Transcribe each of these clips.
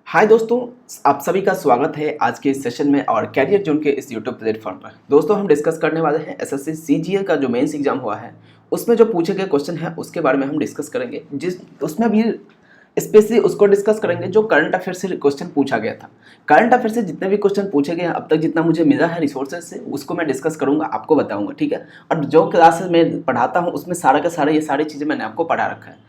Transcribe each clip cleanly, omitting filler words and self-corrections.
हाय दोस्तों, आप सभी का स्वागत है आज के इस सेशन में और कैरियर जोन के इस यूट्यूब प्लेटफॉर्म पर। दोस्तों, हम डिस्कस करने वाले हैं एसएससी सीजीएल का जो मेंस एग्जाम हुआ है उसमें जो पूछे गए क्वेश्चन है उसके बारे में हम डिस्कस करेंगे। जिस उसमें भी स्पेशली उसको डिस्कस करेंगे जो करंट अफेयर से क्वेश्चन पूछा गया था। करंट अफेयर से जितने भी क्वेश्चन पूछे गए हैं अब तक जितना मुझे मिला है रिसोर्सेज से उसको मैं डिस्कस करूंगा, आपको बताऊंगा, ठीक है। और जो क्लासेस में पढ़ाता हूँ उसमें सारा का सारा ये सारी चीज़ें मैंने आपको पढ़ा रखा है।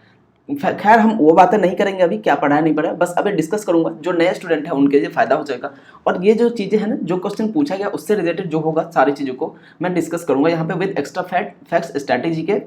खैर हम वो बातें नहीं करेंगे अभी, क्या पढ़ा है नहीं पढ़ा, बस अभी डिस्कस करूंगा। जो नए स्टूडेंट है उनके लिए फायदा हो जाएगा। और ये जो चीज़ें हैं ना, जो क्वेश्चन पूछा गया उससे रिलेटेड जो होगा सारी चीज़ों को मैं डिस्कस करूंगा यहाँ पे विद एक्स्ट्रा फैक्ट्स स्ट्रैटेजी के।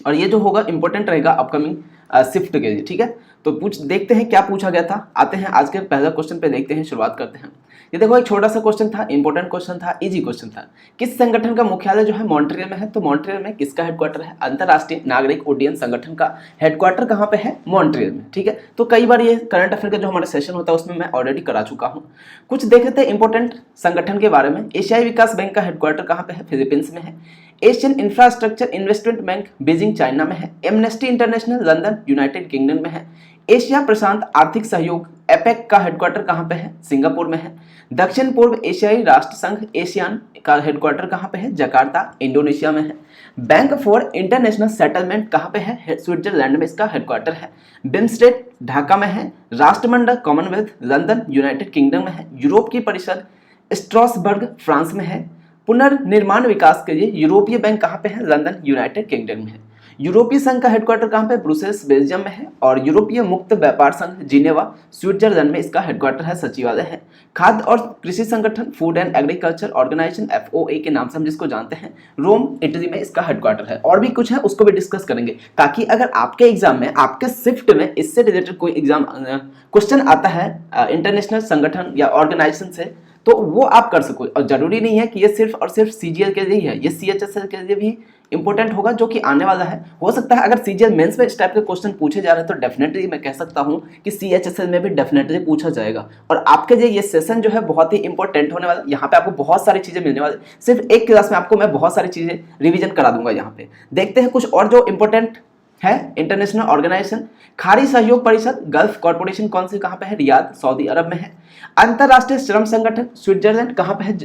और ये जो होगा इंपॉर्टेंट रहेगा अपकमिंग शिफ्ट के लिए, ठीक है। तो देखते हैं क्या पूछा गया था। आते हैं आज के पहला क्वेश्चन पे, देखते हैं, शुरुआत करते हैं। ये देखो, एक छोटा सा क्वेश्चन था, इंपॉर्टेंट क्वेश्चन था, इजी क्वेश्चन था। किस संगठन का मुख्यालय जो है मॉन्ट्रियल में है? तो मॉन्ट्रियल में किसका हेडक्वार्टर है? अंतर्राष्ट्रीय नागरिक उड्डयन संगठन का हेडक्वार्टर कहाँ पे है? मॉन्ट्रियल में, ठीक है। तो कई बार ये करंट अफेयर का जो हमारा सेशन होता है उसमें मैं ऑलरेडी करा चुका हूँ। कुछ देख लेते हैं इंपॉर्टेंट संगठन के बारे में। एशियाई विकास बैंक का हेडक्वार्टर कहाँ पे है? फिलीपींस में है। Asian infrastructure investment bank Beijing China में है। Amnesty international London United kingdom में है। एशिया प्रशांत आर्थिक सहयोग एपेक का हेडक्वार्टर कहाँ पे है? सिंगापुर में है। दक्षिण पूर्व एशियाई राष्ट्र संघ एशियान का हेडक्वार्टर कहाँ पे है? जकार्ता इंडोनेशिया में है। बैंक फॉर इंटरनेशनल सेटलमेंट कहाँ पे है? स्विट्जरलैंड में इसका हेडक्वार्टर है। बिम्स्टेक ढाका में है। राष्ट्रमंडल कॉमनवेल्थ लंदन यूनाइटेड किंगडम में है। यूरोप की परिषद स्ट्रासबर्ग फ्रांस में है। पुनर्निर्माण विकास के लिए यूरोपीय बैंक कहाँ पे है? लंदन यूनाइटेड किंगडम में है। यूरोपीय संघ का हेडक्वार्टर कहाँ पे? ब्रुसेल्स बेल्जियम में है। और यूरोपीय मुक्त व्यापार संघ जिनेवा स्विट्जरलैंड में इसका हेडक्वार्टर है, सचिवालय है। खाद्य और कृषि संगठन Food and Agriculture Organization FOA के नाम से हम जिसको जानते हैं, रोम इटली में इसका हेडक्वार्टर है। और भी कुछ है उसको भी डिस्कस करेंगे, ताकि अगर आपके एग्जाम में, आपके शिफ्ट में इससे रिलेटेड कोई एग्जाम क्वेश्चन आता है इंटरनेशनल संगठन या ऑर्गेनाइजेशन से, तो वो आप कर सको। और जरूरी नहीं है कि ये सिर्फ और सिर्फ CGL के लिए ही है, ये CHSL के लिए भी इंपॉर्टेंट होगा, जो कि आने वाला है। हो सकता है अगर CGL मेंस में इस टाइप के क्वेश्चन पूछे जा रहे हैं तो डेफिनेटली मैं कह सकता हूं कि CHSL में भी डेफिनेटली पूछा जाएगा। और आपके लिए ये सेशन जो है बहुत ही इंपॉर्टेंट होने वाला है। यहाँ पे आपको बहुत सारी चीजें मिलने वाली, सिर्फ एक क्लास में आपको मैं बहुत सारी चीजें रिविजन करा दूंगा। यहाँ पे देखते हैं कुछ और जो इंपॉर्टेंट है। इंटरनेशनल ऑर्गेनाइजेशन खाड़ी सहयोग परिषद गल्फ कॉर्पोरेशन कौन सी कहाँ पे है? रियाद सऊदी अरब में है। अंतरराष्ट्रीय श्रम संगठन स्विट्जरलैंड कहाँ पे है?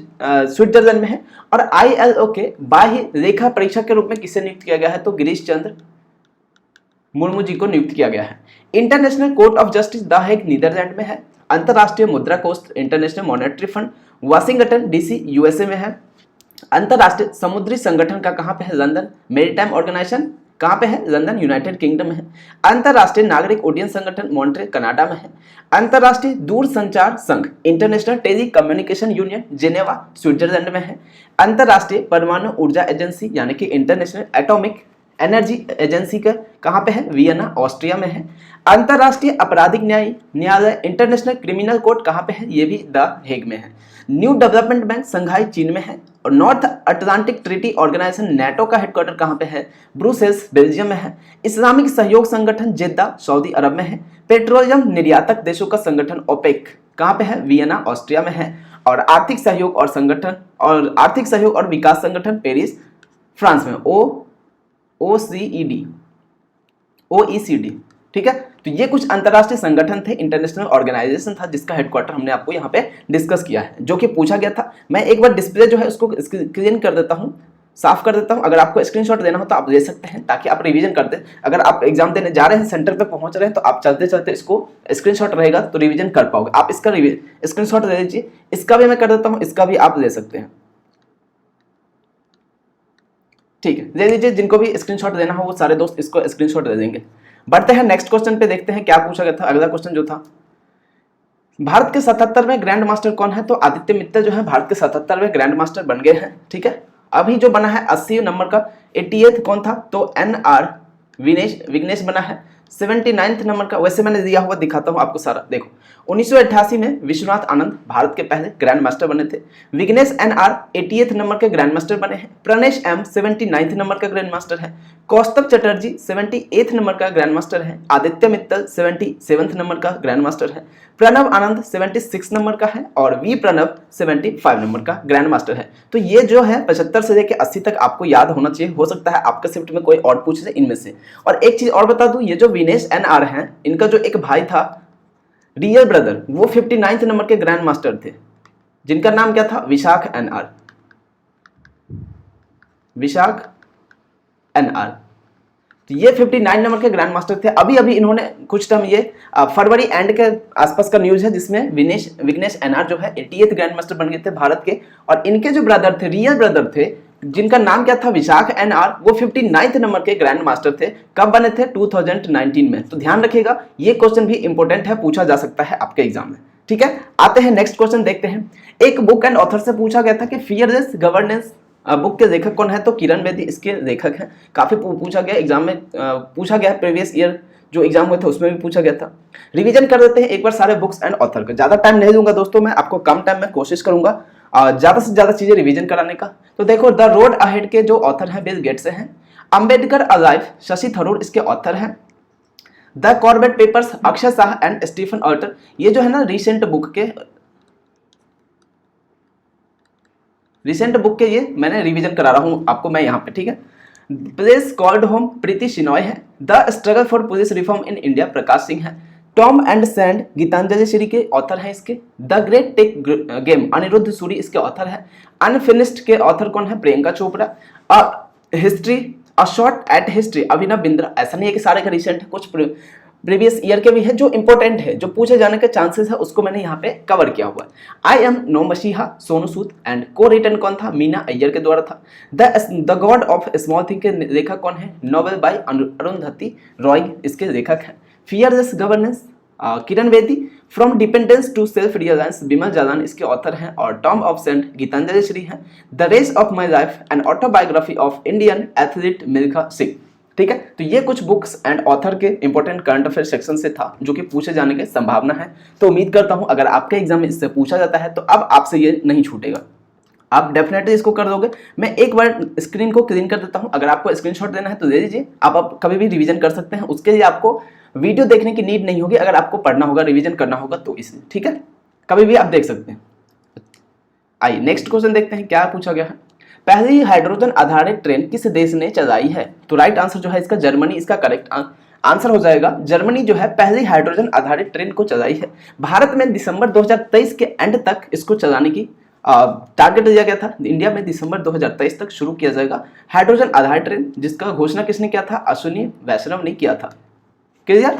स्विट्जरलैंड में है। और ILO के बाह्य लेखा परीक्षक के रूप में किसे नियुक्त किया गया है? तो गिरीश चंद्र मुर्मू जी को नियुक्त किया गया है। International Court of Justice the Hague Netherland में है। अंतरराष्ट्रीय मुद्रा कोष International Monetary Fund Washington DC USA में है। अंतरराष्ट्रीय समुद्री संगठन का कहाँ पे है? लंदन। मेरीटाइम ऑर्गेनाइजेशन कहाँ पे है? लंदन यूनाइटेड किंगडम में है। अंतरराष्ट्रीय नागरिक उड्डयन संगठन मॉन्ट्रियल कनाडा में है। अंतरराष्ट्रीय दूरसंचार संघ International Telecommunication Union Geneva Switzerland में है। अंतरराष्ट्रीय परमाणु ऊर्जा एजेंसी यानी कि इंटरनेशनल एटॉमिक एनर्जी एजेंसी का कहाँ पे है? वियना ऑस्ट्रिया में है। अंतरराष्ट्रीय आपराधिक न्यायालय इंटरनेशनल क्रिमिनल कोर्ट कहाँ पे है? ये भी द हेग में है। न्यू डेवलपमेंट बैंक संघाई चीन में है। और North Atlantic Treaty Organization NATO का हेडक्वार्टर कहाँ पे है? ब्रुसेल्स बेल्जियम में है। इस्लामिक सहयोग संगठन जेद्दा सऊदी अरब में है। पेट्रोलियम निर्यातक देशों का संगठन OPEC कहाँ पे है? वियना ऑस्ट्रिया में है। और आर्थिक सहयोग और विकास संगठन पेरिस फ्रांस में, OECD, ठीक है। तो ये कुछ अंतरराष्ट्रीय संगठन थे, इंटरनेशनल ऑर्गेनाइजेशन था, जिसका हेडक्वार्टर हमने आपको यहाँ पे डिस्कस किया है, जो कि पूछा गया था। मैं एक बार डिस्प्ले जो है उसको क्लीन कर देता हूँ, साफ कर देता हूँ। अगर आपको स्क्रीनशॉट लेना हो तो आप ले सकते हैं, ताकि आप रिवीजन कर दें। अगर आप एग्जाम देने जा रहे हैं, सेंटर पे पहुंच रहे हैं, तो आप चलते चलते इसको स्क्रीनशॉट रहेगा तो रिवीजन कर पाओगे। आप इसका स्क्रीनशॉट ले लीजिए। इसका भी मैं कर देता हूँ, इसका भी आप ले सकते हैं, ठीक है। ले लीजिए, जिनको भी स्क्रीनशॉट लेना हो वो सारे दोस्त इसको स्क्रीनशॉट ले देंगे। बढ़ते हैं नेक्स्ट क्वेश्चन पे, देखते हैं क्या पूछा गया था। अगला क्वेश्चन जो था, भारत के 77वें ग्रैंड मास्टर कौन है? तो आदित्य मित्तल जो है भारत के 77वें ग्रैंड मास्टर बन गए हैं, ठीक है। अभी जो बना है 80 नंबर का 88th कौन था? तो NR विग्नेश बना है। 79th नंबर का, वैसे मैंने दिया हुआ दिखाता हूँ आपको सारा, देखो। 1988 में विश्वनाथ आनंद भारत के पहले ग्रैंड मास्टर बने थे। विग्नेश NR 80th नंबर के ग्रैंड मास्टर बने हैं। प्रणेश M 79th नंबर का ग्रैंड मास्टर है। कौस्तभ चटर्जी 78th नंबर का ग्रैंड मास्टर है। आदित्य मित्तल 77th नंबर का ग्रैंड मास्टर है। प्रणव आनंद 76 नंबर का है। और वी प्रणव 75 नंबर का ग्रैंड मास्टर है। तो ये जो है 75 से लेकर 80 तक आपको याद होना चाहिए। हो सकता है आपके शिफ्ट में कोई और पूछ ले इनमें से। और एक चीज और बता दूं, ये जो विनेश NR हैं, इनका जो एक भाई था रियल ब्रदर वो 59 नंबर के ग्रैंड मास्टर थे, जिनका नाम क्या था, विशाख NR, विशाख NR। तो ये 59 नंबर के ग्रैंड मास्टर थे। अभी अभी इन्होंने कुछ टाइम, ये फरवरी एंड के आसपास का न्यूज है, जिसमें विघ्नेश NR जो है 88th ग्रैंड मास्टर बन गए थे भारत के। और इनके जो ब्रदर थे, रियल ब्रदर थे, जिनका नाम क्या था, विशाख NR, वो 59th नंबर के ग्रैंड मास्टर थे। कब बने थे, 2019 में। तो ध्यान रखिएगा, ये क्वेश्चन भी इंपॉर्टेंट है, पूछा जा सकता है आपके एग्जाम में। ठीक है, आते हैं नेक्स्ट क्वेश्चन देखते हैं। एक बुक एंड ऑथर से पूछा गया था कि फियरलेस गवर्नेंस बुक के लेखक कौन है, तो किरण बेदी इसके लेखक हैं। काफी पूछा गया एग्जाम में, पूछा गया प्रीवियस ईयर जो एग्जाम हुए थे उसमें भी पूछा गया था। रिवीजन कर देते हैं एक बार सारे बुक्स एंड ऑथर का। ज्यादा टाइम नहीं दूंगा दोस्तों, मैं आपको कम टाइम में कोशिश करूंगा ज्यादा से ज्यादा चीजें रिवीजन कराने का। तो देखो, द रोड अहेड के जो ऑथर हैं बिल गेट्स हैं। अंबेडकर अलाइव, शशि थरूर इसके ऑथर हैं। The Corbett Papers, Akshay Shah and Stephen Alter, ये जो है ना रिसेंट बुक के ये मैंने रिवीजन करा रहा हूं आपको मैं यहाँ पे। ठीक है, place called home, Preeti Shenoy है। The struggle for police reform in India, Prakash Singh है। Tomb and sand, Geetanjali Shree के ऑथर हैं इसके। The great tech game, Aniruddha Suri इसके ऑथर है। अनफिनिश्ड के ऑथर कौन है, Priyanka Chopra. History, a shot at history, Abhinav Bindra. ऐसा नहीं है कि सारे का रिसेंट है, कुछ प्रीवियस ईयर के भी है जो इंपॉर्टेंट है, जो पूछे जाने के चांसेस है, उसको मैंने यहाँ पे कवर किया हुआ है। आई एम नो मसीहा, सोनू सूद एंड को रिटन कौन था, मीना अय्यर के द्वारा था। The God of small thing के लेखक कौन है, नोवेल बाय अरुंधति रॉय इसके लेखक हैं। Fearless governance, Kiran Bedi. From dependence to self reliance, Bimal Jalan इसके ऑथर हैं। और tomb of sand, Geetanjali Shree हैं। The race of my life, an autobiography of Indian athlete Milkha Singh. ठीक है, तो ये कुछ बुक्स एंड ऑथर के इंपॉर्टेंट करंट अफेयर सेक्शन से था जो कि पूछे जाने की संभावना है। तो उम्मीद करता हूं अगर आपके एग्जाम में इससे पूछा जाता है तो अब आपसे ये नहीं छूटेगा, आप डेफिनेटली इसको कर दोगे। मैं एक बार स्क्रीन को क्लीन कर देता हूं, अगर आपको स्क्रीनशॉट देना है तो दे दीजिए, आप कभी भी रिवीजन कर सकते हैं। उसके लिए आपको वीडियो देखने की नीड नहीं होगी, अगर आपको पढ़ना होगा, रिवीजन करना होगा तो इसलिए। ठीक है, कभी भी आप देख सकते हैं। आइए नेक्स्ट क्वेश्चन देखते हैं क्या पूछा गया है। पहली हाइड्रोजन आधारित ट्रेन किस देश ने चलाई है, तो राइट आंसर जो है इसका जर्मनी, इसका करेक्ट आंसर हो जाएगा जर्मनी जो है पहली हाइड्रोजन आधारित ट्रेन को चलाई है। भारत में दिसंबर 2023 के एंड तक इसको चलाने की टारगेट दिया गया था। इंडिया में दिसंबर 2023 तक शुरू किया जाएगा हाइड्रोजन आधारित ट्रेन, जिसका घोषणा किसने किया था, अश्विनी वैष्णव ने किया था। क्लियर।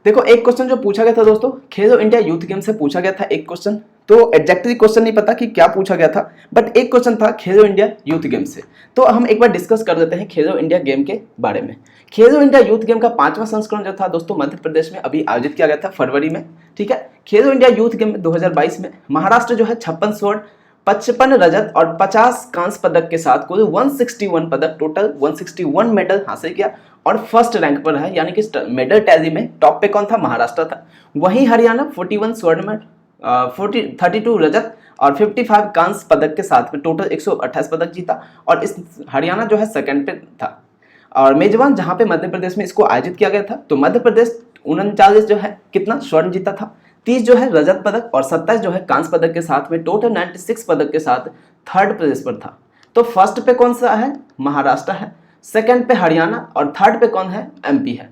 देखो एक क्वेश्चन जो पूछा गया था दोस्तों, खेलो इंडिया यूथ गेम से पूछा गया था एक क्वेश्चन, तो एग्जैक्टली क्वेश्चन नहीं पता कि क्या पूछा गया था, बट एक क्वेश्चन था खेलो इंडिया यूथ गेम से। तो हम एक बार डिस्कस कर देते हैं खेलो इंडिया गेम के बारे में। खेलो इंडिया यूथ गेम का 5वां संस्करण जो था दोस्तों मध्य प्रदेश में अभी आयोजित किया गया था फरवरी में। ठीक है, खेलो इंडिया यूथ गेम 2022 में महाराष्ट्र जो है 56 स्वर्ण, 55 रजत और 50 कांस्य पदक के साथ कुल 161 पदक, टोटल 161 मेडल हासिल किया और फर्स्ट रैंक पर है, यानी कि मेडल टैली में टॉप पे कौन था, महाराष्ट्र था। वहीं हरियाणा 41 स्वर्ण में 32 रजत और 55 कांस्य पदक के साथ में टोटल 128 पदक जीता और इस हरियाणा जो है सेकंड पे था। और मेजबान जहां पे मध्य प्रदेश में इसको आयोजित किया गया था, तो मध्य प्रदेश 39 जो है कितना स्वर्ण जीता था, 30 जो है रजत पदक और 27 जो है कांस्य पदक के साथ में टोटल 96 पदक के साथ थर्ड प्लेस पर था। तो फर्स्ट पे कौन सा है, महाराष्ट्र है, सेकंड पे हरियाणा और थर्ड पे कौन है, एमपी है।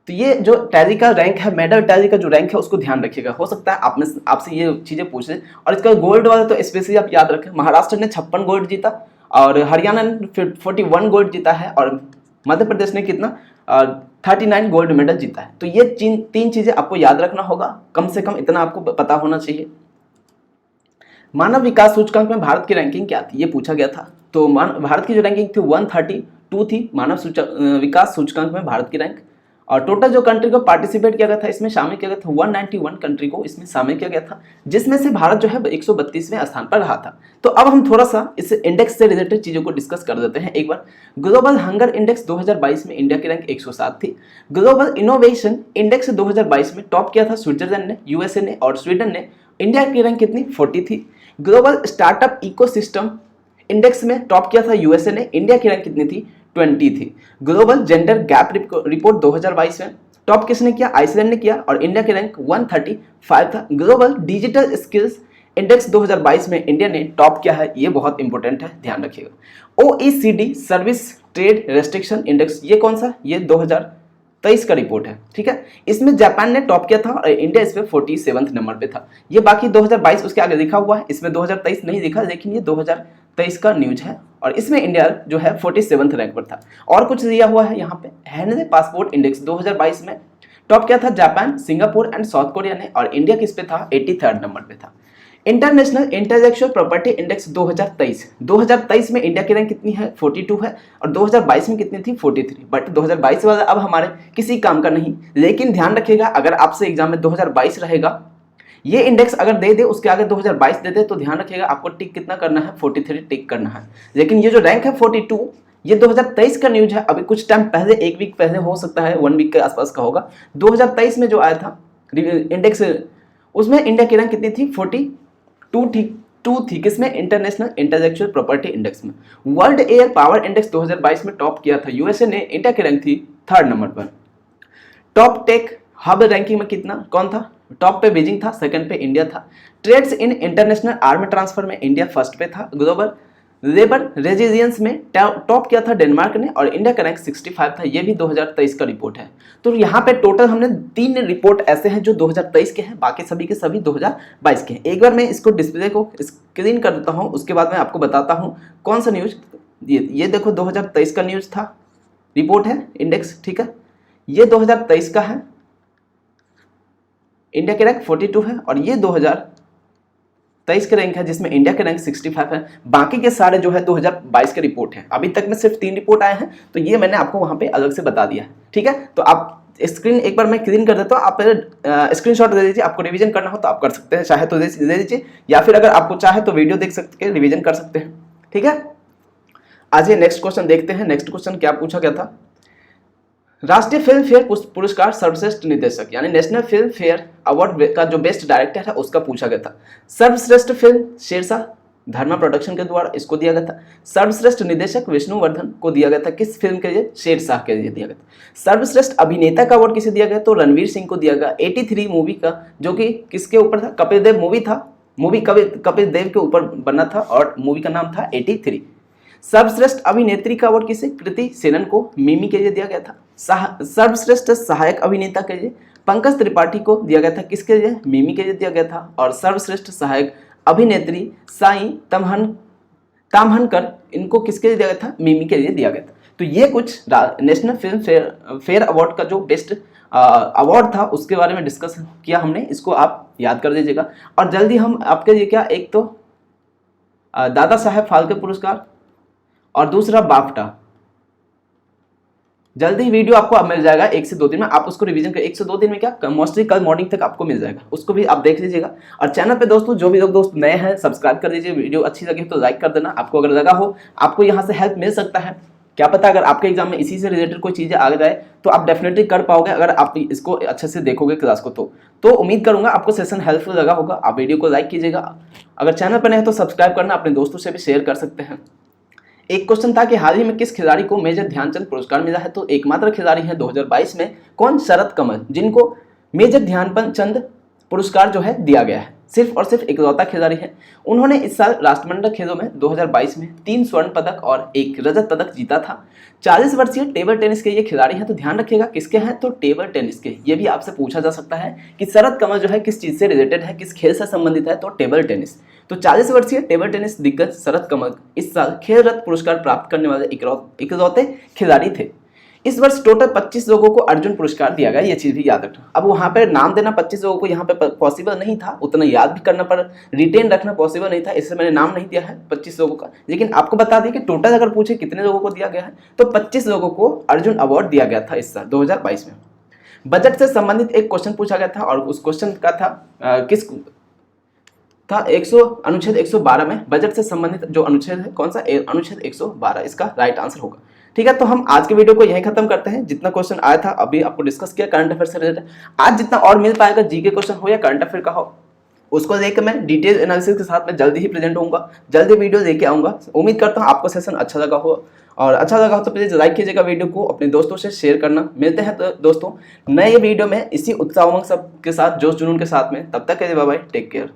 तो ये जो टैली का रैंक है, मेडल टैली का जो रैंक है उसको ध्यान रखिएगा, हो सकता है आप में आपसे ये चीजें पूछे। और इसका गोल्ड वाला तो स्पेशली आप याद रखें, महाराष्ट्र ने 56 गोल्ड जीता और हरियाणा ने 41 गोल्ड जीता है और मध्य प्रदेश ने कितना 39 गोल्ड मेडल जीता है। तो ये तीन चीजें आपको याद रखना होगा, कम से कम इतना आपको पता होना चाहिए। मानव विकास सूचकांक में भारत की रैंकिंग क्या थी, ये पूछा गया था। तो भारत की जो रैंकिंग थी 132 थी मानव विकास सूचकांक में भारत की रैंक। और टोटल जो कंट्री को पार्टिसिपेट किया गया था, इसमें शामिल किया गया था 191 कंट्री को इसमें शामिल किया गया था, जिसमें से भारत जो है 132वें स्थान पर रहा था। तो अब हम थोड़ा सा इस इंडेक्स से रिलेटेड चीजों को डिस्कस कर देते हैं एक बार। ग्लोबल हंगर इंडेक्स 2022 में इंडिया की रैंक 107 थी। ग्लोबल इनोवेशन इंडेक्स 2022 में टॉप किया था स्विट्जरलैंड ने, यूएसए ने और स्वीडन ने। इंडिया की रैंक कितनी, 40 थी। ग्लोबल स्टार्टअप इकोसिस्टम इंडेक्स में टॉप किया था यूएसए ने, इंडिया की रैंक कितनी थी, 20 थी। ग्लोबल जेंडर गैप रिपोर्ट 2022 में टॉप किसने किया, आइसलैंड ने किया और इंडिया की रैंक 135 था। ग्लोबल डिजिटल स्किल्स इंडेक्स 2022 में इंडिया ने टॉप किया है, ये बहुत इंपॉर्टेंट है, ध्यान रखिएगा। OECD service trade restriction index, ये कौन सा, ये 2023 का रिपोर्ट है, ठीक है। इसमें जापान ने टॉप किया था और इंडिया इस पे 47वें नंबर पे था। ये बाकी 2022 उसके आगे लिखा हुआ है, इसमें 2023 नहीं लिखा, लेकिन ये 2023 का न्यूज है और इसमें इंडिया जो है 47वें रैंक पर था। और कुछ दिया हुआ है यहाँ पे, हेनरी पासपोर्ट इंडेक्स 2022 में टॉप किया था Japan, Singapore and south Korea ने, और इंडिया किस पे था, 83rd नंबर पे था। इंटरनेशनल इंटेलेक्चुअल प्रॉपर्टी इंडेक्स 2023 में इंडिया की रैंक कितनी है, 42 है, और 2022 में कितनी थी, 43। बट 2022 वाला अब हमारे किसी काम का नहीं, लेकिन ध्यान रखिएगा अगर आपसे एग्जाम में 2022 रहेगा, ये इंडेक्स अगर दे दे उसके आगे 2022 दे दे तो ध्यान रखिएगा आपको टिक कितना करना है, 43 टिक करना है। लेकिन ये जो रैंक है 42, ये 2023 का न्यूज है, अभी कुछ टाइम पहले, एक वीक पहले हो सकता है, 1 वीक के आसपास का होगा। 2023 में जो आया था इंडेक्स, उसमें इंडिया की रैंक कितनी थी, 42 थी। किसमें, इंटरनेशनल इंटेलेक्चुअल प्रॉपर्टी इंडेक्स में। वर्ल्ड एयर पावर इंडेक्स 2022 में टॉप किया था यूएसए ने, इंडिया की रैंक थी 3rd नंबर पर। टॉप टेक हब रैंकिंग में कितना, कौन था, टॉप पे बीजिंग था, सेकंड पे इंडिया था। Trades in international army transfer में इंडिया फर्स्ट पे था। ग्लोबल लेबर रेजिलियंस में टॉप किया था डेनमार्क ने, और इंडिया का रैंक 65 था। ये भी 2023 का रिपोर्ट है। तो यहाँ पे टोटल हमने 3 रिपोर्ट ऐसे हैं जो 2023 के हैं, बाकी सभी के सभी 2022 के हैं। एक बार मैं इसको डिस्प्ले को स्क्रीन कर देता हूँ, उसके बाद मैं आपको बताता हूँ कौन सा न्यूज। ये देखो 2023 का न्यूज था, रिपोर्ट है इंडेक्स, ठीक है। ये 2023 का है, इंडिया के रैंक 42 है, और ये 2023 के रैंक है जिसमें इंडिया के रैंक 65 है। बाकी के सारे जो है 2022 के रिपोर्ट है। अभी तक में सिर्फ 3 रिपोर्ट आए हैं, तो ये मैंने आपको वहां पे अलग से बता दिया है, ठीक है। तो आप स्क्रीन एक बार मैं क्लीन कर देता हूँ, आप स्क्रीनशॉट दे दीजिए। आपको रिवीजन करना हो तो आप कर सकते हैं, चाहे तो दे दीजिए, या फिर अगर आपको चाहे तो वीडियो देख सकते हैं, रिवीजन कर सकते हैं, ठीक है। आज ये नेक्स्ट क्वेश्चन देखते हैं। नेक्स्ट क्वेश्चन क्या पूछा गया था, राष्ट्रीय फिल्म फेयर पुरस्कार सर्वश्रेष्ठ निर्देशक यानी नेशनल फिल्म फेयर अवार्ड का जो बेस्ट डायरेक्टर है उसका पूछा गया था। सर्वश्रेष्ठ फिल्म शेरशाह धर्मा प्रोडक्शन के द्वारा इसको दिया गया था। सर्वश्रेष्ठ निर्देशक विष्णुवर्धन को दिया गया था, किस फिल्म के लिए, शेरशाह के लिए दिया गया था। सर्वश्रेष्ठ अभिनेता का अवार्ड किसे दिया गया, तो रणवीर सिंह को दिया गया 83 मूवी का, जो कि किसके ऊपर था, कपिल देव मूवी था, मूवी कपिल देव के ऊपर बना था और मूवी का नाम था 83। सर्वश्रेष्ठ अभिनेत्री का अवार्ड किसे, कृति सेनन को मिमी के लिए दिया गया था। सर्वश्रेष्ठ सहायक अभिनेता के लिए पंकज त्रिपाठी को दिया गया था, किसके लिए, मिमी के लिए दिया गया था। और सर्वश्रेष्ठ सहायक अभिनेत्री साई ताम्हनकर, इनको किसके लिए दिया गया था, मिमी के लिए दिया गया था। तो ये कुछ नेशनल फिल्म फेयर अवार्ड का जो बेस्ट अवार्ड था उसके बारे में डिस्कस किया हमने, इसको आप याद कर दीजिएगा। और जल्दी हम आपके लिए क्या, एक तो दादा साहेब फाल्के पुरस्कार और दूसरा बाफ्टा, जल्दी वीडियो आपको अब मिल जाएगा 1 से 2 दिन में। आप उसको रिवीजन कर 1 से 2 दिन में, क्या मोस्टली कल मॉर्निंग तक आपको मिल जाएगा, उसको भी आप देख लीजिएगा। और चैनल पे दोस्तों जो भी लोग दोस्त नए हैं सब्सक्राइब कर दीजिए, वीडियो अच्छी लगे तो लाइक कर देना। आपको अगर लगा हो आपको यहाँ से हेल्प मिल सकता है, क्या पता अगर आपके एग्जाम में इसी से रिलेटेड कोई चीज़ें आ जाए तो आप डेफिनेटली कर पाओगे अगर आप इसको अच्छे से देखोगे क्लास को। तो उम्मीद करूंगा आपको सेशन हेल्पफुल लगा होगा। आप वीडियो को लाइक कीजिएगा, अगर चैनल पर नए हैं तो सब्सक्राइब करना, अपने दोस्तों से भी शेयर कर सकते हैं। एक क्वेश्चन था कि हाल ही में किस खिलाड़ी को मेजर ध्यानचंद पुरस्कार मिला है, तो एकमात्र खिलाड़ी है 2022 में, कौन, शरद कमल, जिनको मेजर ध्यानचंद पुरस्कार जो है दिया गया है। सिर्फ और सिर्फ इकलौता खिलाड़ी है। उन्होंने इस साल राष्ट्रमंडल खेलों में 2022 में 3 स्वर्ण पदक और 1 रजत पदक जीता था। 40 वर्षीय टेबल टेनिस के ये खिलाड़ी हैं, तो ध्यान रखिएगा किसके हैं, तो टेबल टेनिस के। ये भी आपसे पूछा जा सकता है कि शरद कमल जो है किस चीज़ से रिलेटेड है, किस खेल से संबंधित है, तो टेबल टेनिस। तो 40 वर्षीय टेबल टेनिस दिग्गज शरद कमल इस साल खेल रत्न पुरस्कार प्राप्त करने वाले इकलौते खिलाड़ी थे। इस वर्ष टोटल 25 लोगों को अर्जुन पुरस्कार दिया गया, ये चीज़ भी याद रखना। अब वहाँ पर नाम देना 25 लोगों को यहाँ पे पॉसिबल नहीं था, उतना याद भी करना पर रिटेन रखना पॉसिबल नहीं था, इससे मैंने नाम नहीं दिया है 25 लोगों का। लेकिन आपको बता दें कि टोटल अगर पूछे कितने लोगों को दिया गया है तो 25 लोगों को अर्जुन अवार्ड दिया गया था इस साल 2022 में। बजट से संबंधित एक क्वेश्चन पूछा गया था और उस क्वेश्चन का था किस था अनुच्छेद 112 में बजट से संबंधित जो अनुच्छेद है, कौन सा, अनुच्छेद 112 इसका राइट आंसर होगा। ठीक है, तो हम आज के वीडियो को यहीं खत्म करते हैं। जितना क्वेश्चन आया था अभी आपको डिस्कस किया करंट अफेयर से रिलेटेड, आज जितना और मिल पाएगा जीके क्वेश्चन हो या करंट अफेयर का हो, उसको लेकर मैं डिटेल एनालिसिस के साथ में जल्दी ही प्रेजेंट होऊंगा, जल्दी वीडियो लेके आऊंगा। उम्मीद करता हूँ आपको सेशन अच्छा लगा हो, और अच्छा लगा हो तो प्लीज़ लाइक कीजिएगा, वीडियो को अपने दोस्तों से शेयर करना। मिलते हैं तो दोस्तों नए वीडियो में इसी उत्साह उमंग सब के साथ, जोश जुनून के साथ में। तब तक के लिए बाय बाय, टेक केयर।